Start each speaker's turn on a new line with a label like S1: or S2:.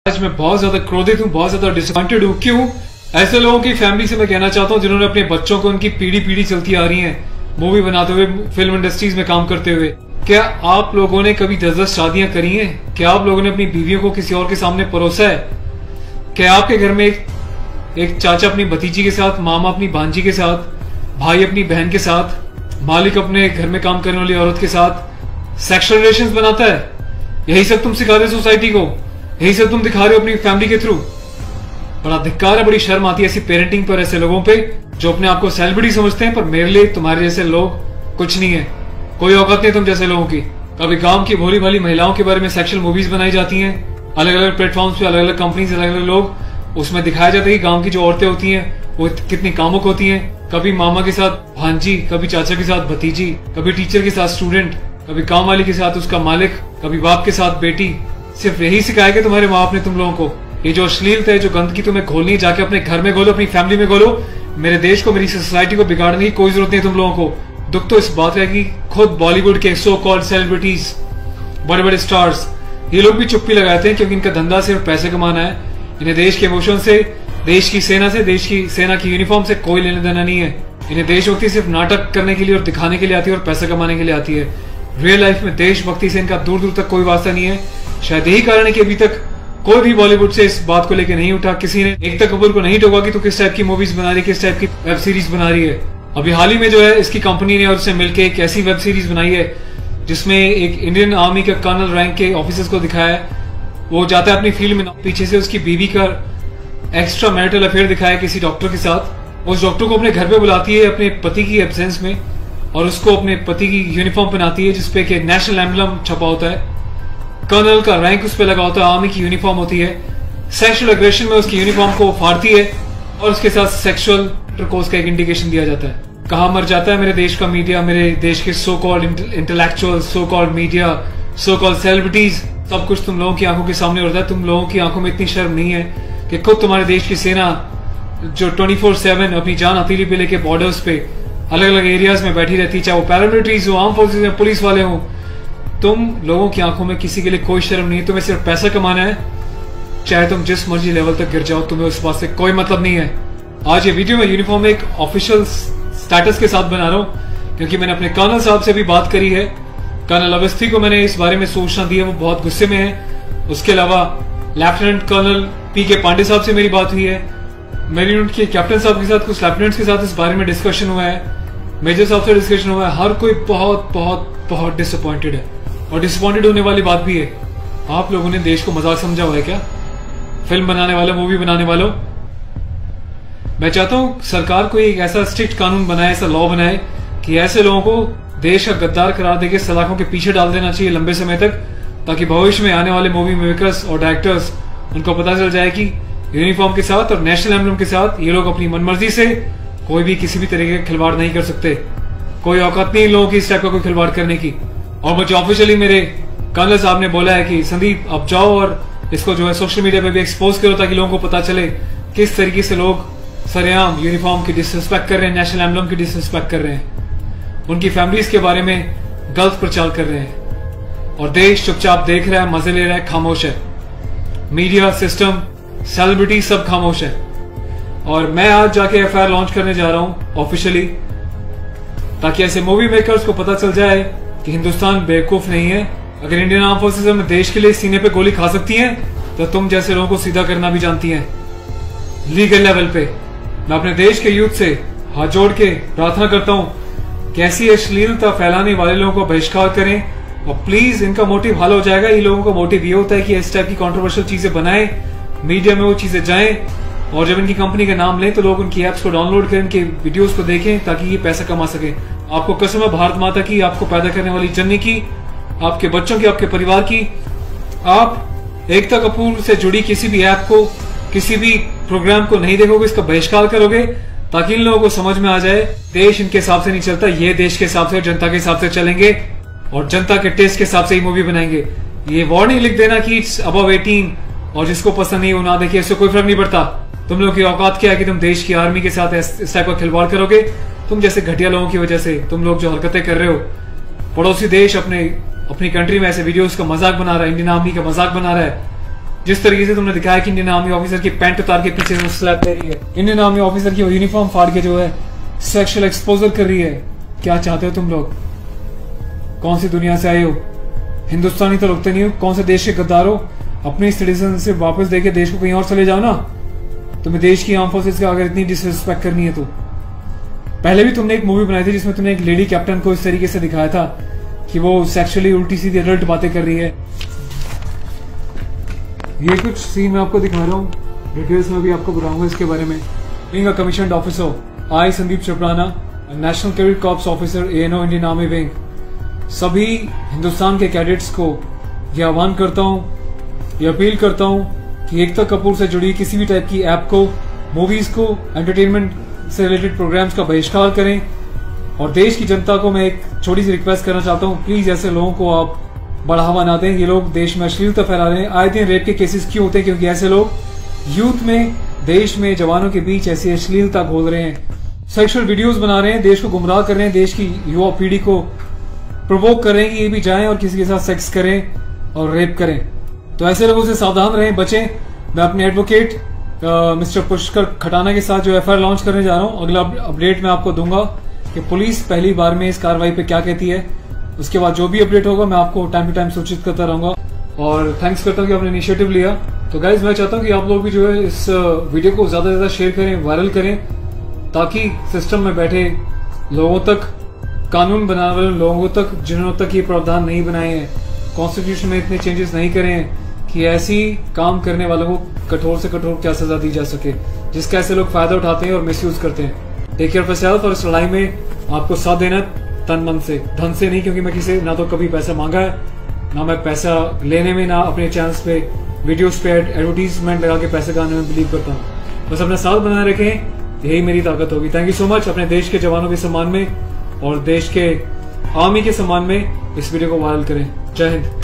S1: आज मैं बहुत ज्यादा क्रोधित हूँ, बहुत ज्यादा डिसअपॉइंटेड हूँ। क्यों? ऐसे लोगों की फैमिली से मैं कहना चाहता हूँ जिन्होंने अपने बच्चों को उनकी पीढ़ी पीढ़ी चलती आ रही है मूवी बनाते हुए, फिल्म इंडस्ट्रीज में काम करते हुए। क्या आप लोगों ने कभी 10-10 शादियां करी हैं? क्या आप लोगों ने अपनी बीवियों को किसी और के सामने परोसा है? क्या आपके घर में एक चाचा अपनी भतीजी के साथ, मामा अपनी भांजी के साथ, भाई अपनी बहन के साथ, मालिक अपने घर में काम करने वाली औरत के साथ सेक्सुअल रिलेशंस बनाता है? यही सब तुम सिखा रहे हो सोसाइटी को, यही सब तुम दिखा रहे हो अपनी फैमिली के थ्रू। बड़ा धिक्कार है, बड़ी शर्म आती है ऐसी पेरेंटिंग पर, ऐसे लोगों पे जो अपने आप को सेलिब्रिटी समझते हैं। पर मेरे लिए तुम्हारे जैसे लोग कुछ नहीं है, कोई औकात नहीं तुम जैसे लोगों की। कभी गांव की भोली भाली महिलाओं के बारे में सेक्सुअल मूवीज बनाई जाती हैं, अलग अलग प्लेटफॉर्म्स पे, अलग अलग कंपनीज, अलग अलग लोग, उसमें दिखाया जाता है कि गांव की जो औरतें होती हैं वो कितनी कामुक होती हैं। कभी मामा के साथ भांजी, कभी चाचा के साथ भतीजी, कभी टीचर के साथ स्टूडेंट, कभी काम वाली के साथ उसका मालिक, कभी बाप के साथ बेटी। सिर्फ यही सिखाया कि तुम्हारे माँ बाप ने तुम लोगों को, ये जो अश्लीलता है, जो गंदगी तुम्हें घोलनी है, जाके अपने घर में घोलो, अपनी फैमिली में घोलो। मेरे देश को, मेरी सोसाइटी को बिगाड़ने की कोई जरूरत नहीं तुम लोगों को। दुख तो इस बात है कि खुद बॉलीवुड के सो कॉल्ड सेलिब्रिटीज, बड़े बड़े स्टार्स, ये लोग भी चुप्पी लगाते हैं क्योंकि इनका धंधा सिर्फ पैसे कमाना है। इन्हें देश के इमोशन से, देश की सेना से, देश की सेना की यूनिफॉर्म से कोई लेना देना नहीं है। इन्हें देशभक्ति सिर्फ नाटक करने के लिए और दिखाने के लिए आती है और पैसा कमाने के लिए आती है। रियल लाइफ में देशभक्ति से इनका दूर दूर तक कोई वास्ता नहीं है। शायद यही कारण है कि अभी तक कोई भी बॉलीवुड से इस बात को लेकर नहीं उठा, किसी ने एकता कपूर को नहीं टोका कि तू किस टाइप की मूवीज बना रही है, किस टाइप की वेब सीरीज बना रही है। अभी हाल ही में जो है इसकी कंपनी ने और उससे मिलकर एक ऐसी वेब सीरीज बनाई है जिसमें एक इंडियन आर्मी के कर्नल रैंक के ऑफिसर्स को दिखाया है। वो जाता है अपनी फील्ड में, पीछे से उसकी बीवी का एक्स्ट्रा मैरिटल अफेयर दिखाया किसी डॉक्टर के साथ। उस डॉक्टर को अपने घर पे बुलाती है अपने पति की एब्सेंस में और उसको अपने पति की यूनिफॉर्म पहनाती है जिसपे कि नेशनल एम्बलम छपा होता है, कर्नल का रैंक उस पर लगा होता है, आर्मी की यूनिफॉर्म होती है। सेक्सुअल एग्रेशन में उसकी यूनिफॉर्म को फाड़ती है और उसके साथ सेक्सुअल इंटरकोर्स का एक इंडिकेशन दिया जाता है। कहाँ मर जाता है मेरे देश का मीडिया, मेरे देश के so called intellectual, so called media, so called celebrities. सब कुछ तुम लोगों की आंखों के सामने होता है। तुम लोगों की आंखों में इतनी शर्म नहीं है कि खुद तुम्हारे देश की सेना जो 24/7 अपनी जान हथेली पे लेके बॉर्डर्स पे अलग अलग एरियाज में बैठी रहती है, चाहे वो पैरामिलिट्रीज हो, आर्म फोर्सेज में पुलिस वाले हों, तुम लोगों की आंखों में किसी के लिए कोई शर्म नहीं है। तुम्हें सिर्फ पैसा कमाना है, चाहे तुम जिस मर्जी लेवल तक गिर जाओ, तुम्हें उस बात से कोई मतलब नहीं है। आज ये वीडियो में यूनिफॉर्म एक ऑफिशियल स्टेटस के साथ बना रहा हूं क्योंकि मैंने अपने कर्नल साहब से भी बात करी है। कर्नल अवस्थी को मैंने इस बारे में सूचना दी है, वो बहुत गुस्से में है। उसके अलावा लेफ्टिनेंट कर्नल PK पांडे साहब से मेरी बात हुई है, मेरी यूनिट के कैप्टन साहब के साथ, कुछ लेफ्टिनेंट्स के साथ इस बारे में डिस्कशन हुआ है, मेजर साहब से डिस्कशन हुआ है। हर कोई बहुत बहुत बहुत डिसअपॉइंटेड है और डिसअपॉइंटेड होने वाली बात भी है। आप लोगों ने देश को मजाक समझा हुआ है क्या? फिल्म बनाने वालों, मूवी बनाने वालों, मैं चाहता हूं सरकार को एक ऐसा स्ट्रिक्ट कानून बनाए, ऐसा लॉ बनाए कि ऐसे लोगों को देश का गद्दार करार देके सलाखों के पीछे डाल देना चाहिए लंबे समय तक, ताकि भविष्य में आने वाले मूवी मेकर्स और डायरेक्टर्स उनको पता चल जाए कि यूनिफॉर्म के साथ और नेशनल एम्बलम के साथ ये लोग अपनी मनमर्जी से कोई भी किसी भी तरीके का खिलवाड़ नहीं कर सकते। कोई औकात नहीं इन लोगों की इस टाइप का कोई खिलवाड़ करने की। और मुझे ऑफिशियली मेरे कर्नल साहब ने बोला है कि संदीप अब जाओ और इसको जो है सोशल मीडिया पे भी एक्सपोज करो ताकि लोगों को पता चले किस तरीके से लोग सरेआम यूनिफॉर्म की डिसरिस्पेक्ट कर रहे हैं, नेशनल एम्बलम की डिसरिस्पेक्ट कर रहे हैं, उनकी फैमिलीज के बारे में गलत प्रचार कर रहे हैं। और देश चुपचाप देख रहा है, मजे ले रहा है, खामोश है। मीडिया, सिस्टम, सेलिब्रिटी सब खामोश है। और मैं आज जाके FIR लॉन्च करने जा रहा हूं ऑफिशियली, ताकि ऐसे मूवी मेकर्स को पता चल जाए कि हिंदुस्तान बेवकूफ नहीं है। अगर इंडियन आर्म फोर्सेज में देश के लिए सीने पे गोली खा सकती हैं तो तुम जैसे लोगों को सीधा करना भी जानती हैं लीगल लेवल पे। मैं अपने देश के यूथ से हाथ जोड़ के प्रार्थना करता हूं कि ऐसी अश्लीलता फैलाने वाले लोगों को बहिष्कार करें और प्लीज इनका मोटिव हल हो जाएगा। ये लोगों का मोटिव ये होता है कि इस टाइप की कंट्रोवर्शियल चीजें बनाएं, मीडिया में वो चीजें जाएं और जब इनकी कंपनी का नाम लें तो लोग उनकी एप्स को डाउनलोड करें, इनके वीडियोस को देखें ताकि ये पैसा कमा सके। आपको कसम है भारत माता की, आपको पैदा करने वाली जननी की, आपके बच्चों की, आपके परिवार की, आप एकता कपूर से जुड़ी किसी भी ऐप को, किसी भी प्रोग्राम को नहीं देखोगे, इसका बहिष्कार करोगे ताकि इन लोगों को समझ में आ जाए देश इनके हिसाब से नहीं चलता, ये देश के हिसाब से, जनता के हिसाब से चलेंगे और जनता के टेस्ट के हिसाब से ही मूवी बनाएंगे। ये वार्निंग लिख देना कि इट्स अबव 18 और जिसको पसंद नहीं वो ना देखिए, इससे कोई फर्क नहीं पड़ता। तुम लोगों की औकात क्या है कि तुम देश की आर्मी के साथ इस टाइप का खिलवाड़ करोगे? तुम जैसे घटिया लोगों की वजह से, तुम लोग जो हरकतें कर रहे हो, पड़ोसी देश अपनी कंट्री में ऐसे वीडियोस का मजाक बना रहा है, इंडियन आर्मी का मजाक बना रहा है, जिस तरीके से तुमने दिखाया कि इंडियन आर्मी ऑफिसर की पैंट उतार के पीछे से स्लैप दे रही है, इंडियन आर्मी ऑफिसर की यूनिफॉर्म फाड़ के जो है सेक्सुअल एक्सपोजर कर रही है, क्या चाहते हो तुम लोग? कौन सी दुनिया से आए हो? हिंदुस्तानी तो लगते नहीं हो, कौन से देश के गद्दार हो? अपनी सिटीजनशिप वापस देके देश को कहीं और चले जाओ ना। तुम्हें देश की आर्म फोर्सेस का अगर इतनी डिसरिस्पेक्ट करनी है तो। पहले भी तुमने एक मूवी बनाई थी जिसमें तुमने एक लेडी कैप्टन को इस तरीके से दिखाया था कि वो सेक्सुअली उल्टी सीधी अडल्ट बातें कर रही है। ये कुछ सीन मैं आपको दिखा रहा हूँ, डिटेल्स में भी आपको बताऊंगा इसके बारे में। Being a commissioned officer, I Sandeep चपराना, national cadet corps officer ANO Indian army wing, सभी हिंदुस्तान के कैडेट्स को यह आह्वान करता हूँ, यह अपील करता हूँ कि एकता कपूर से जुड़ी किसी भी टाइप की ऐप को, मूवीज को, एंटरटेनमेंट से रिलेटेड प्रोग्राम्स का बहिष्कार करें। और देश की जनता को मैं एक छोटी सी रिक्वेस्ट करना चाहता हूँ, प्लीज ऐसे लोगों को आप बढ़ावा ना दें। ये लोग देश में अश्लीलता फैला रहे हैं। आए दिन रेप के केसेस क्यों होते हैं? क्योंकि ऐसे लोग यूथ में, देश में, जवानों के बीच ऐसी अश्लीलता घोल रहे हैं, सेक्सुअल वीडियोस बना रहे हैं, देश को गुमराह कर रहे हैं, देश की युवा पीढ़ी को प्रोवोक कर रहे हैं कि ये भी जाएं और किसी के साथ सेक्स करें और रेप करें। तो ऐसे लोगों से सावधान रहें, बचें। मैं अपने एडवोकेट मिस्टर पुष्कर खटाना के साथ जो FIR लॉन्च करने जा रहा हूँ, अगला अपडेट मैं आपको दूंगा कि पुलिस पहली बार में इस कार्रवाई पे क्या कहती है। उसके बाद जो भी अपडेट होगा मैं आपको टाइम टू टाइम सूचित करता रहूंगा। और थैंक्स करता हूँ कि आपने इनिशिएटिव लिया। तो गाइज मैं चाहता हूँ कि आप लोग भी जो है इस वीडियो को ज्यादा से ज्यादा शेयर करें, वायरल करें, ताकि सिस्टम में बैठे लोगों तक, कानून बनाने वाले लोगों तक, जिन्होंने तक ये प्रावधान नहीं बनाए हैं, कॉन्स्टिट्यूशन में इतने चेंजेस नहीं करे हैं कि ऐसी काम करने वालों को कठोर से कठोर क्या सजा दी जा सके, जिसका ऐसे लोग फायदा उठाते हैं और मिसयूज करते हैं। Take care of yourself. और इस लड़ाई में आपको साथ देना तन मन से, धन से नहीं, क्योंकि मैं किसी ना तो कभी पैसा मांगा है, ना मैं पैसा लेने में, ना अपने चैनल्स पे वीडियोस पे एडवर्टीजमेंट लगा के पैसे कमाने में बिलीव करता हूँ। बस अपना साथ बनाए रखें, यही मेरी ताकत होगी। Thank you so much. अपने देश के जवानों के सम्मान में और देश के आर्मी के सम्मान में इस वीडियो को वायरल करें। जय हिंद।